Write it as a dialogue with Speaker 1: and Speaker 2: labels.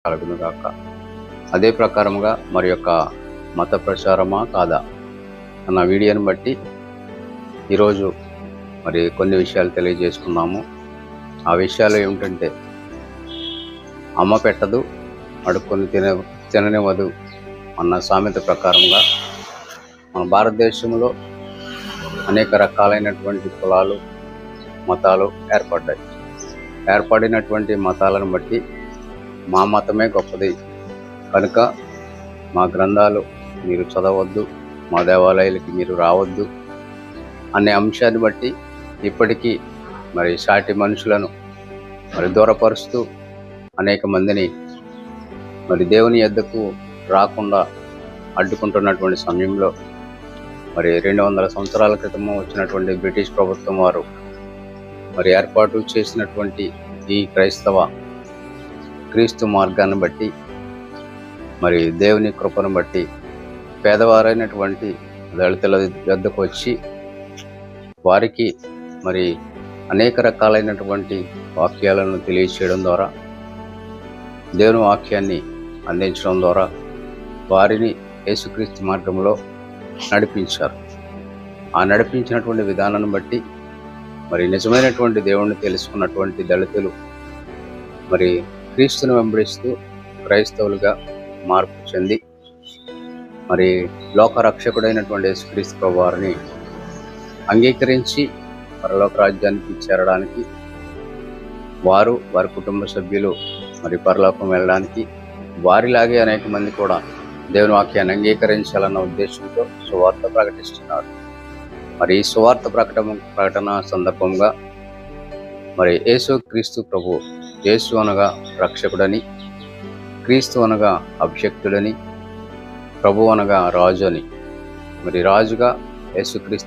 Speaker 1: కలుగునుగాక. అదే ప్రకారముగా మరి యొక్క మత ప్రచారమా కాదా అన్న వీడియోని బట్టి ఈరోజు మరి కొన్ని విషయాలు తెలియజేసుకున్నాము. ఆ విషయాలు ఏమిటంటే, అమ్మ పెట్టదు అడుక్కొని తిననివ్వదు అన్న సామెత ప్రకారంగా మన భారతదేశంలో అనేక రకాలైనటువంటి కులాలు, మతాలు ఏర్పడినటువంటి మతాలను బట్టి మా మతమే గొప్పది కనుక మా గ్రంథాలు మీరు చదవద్దు, మా దేవాలయాలకి మీరు రావద్దు అనే అంశాన్ని బట్టి ఇప్పటికీ మరి సాటి మనుషులను మరి దూరపరుస్తూ అనేక మందిని మరి దేవుని యొద్దకు రాకుండా అడ్డుకుంటున్నటువంటి సమయంలో మరి 200 సంవత్సరాల క్రితము వచ్చినటువంటి బ్రిటిష్ ప్రభుత్వం వారు మరి ఏర్పాటు చేసినటువంటి ఈ క్రీస్తు మార్గాన్ని బట్టి మరి దేవుని కృపను బట్టి పేదవారైనటువంటి దళితుల వద్దకు వచ్చి వారికి మరి అనేక రకాలైనటువంటి వాక్యాలను తెలియచేయడం ద్వారా, దేవుని వాక్యాన్ని అందించడం ద్వారా వారిని యేసుక్రీస్తు మార్గంలో నడిపించారు. ఆ నడిపించినటువంటి విధానాన్ని బట్టి మరి నిజమైనటువంటి దేవుణ్ణి తెలుసుకున్నటువంటి దళితులు మరి క్రీస్తును వెంబడిస్తూ క్రైస్తవులుగా మార్పు చెంది మరి లోక రక్షకుడైనటువంటి యేసుక్రీస్తు ప్రభు వారిని అంగీకరించి పరలోక రాజ్యానికి చేరడానికి, వారి కుటుంబ సభ్యులు మరి పరలోకం వెళ్ళడానికి, వారిలాగే అనేక మంది కూడా దేవుని వాక్యాన్ని అంగీకరించాలన్న ఉద్దేశంతో సువార్త ప్రకటిస్తున్నారు. మరి ఈ సువార్త ప్రకటన సందర్భంగా మరి యేసుక్రీస్తు ప్రభు, యేసు అనగా రక్షకుడని, క్రీస్తు అనగా అభిషక్తుడని, ప్రభు అనగా రాజు అని, మరి రాజుగా యేసుక్రీస్తు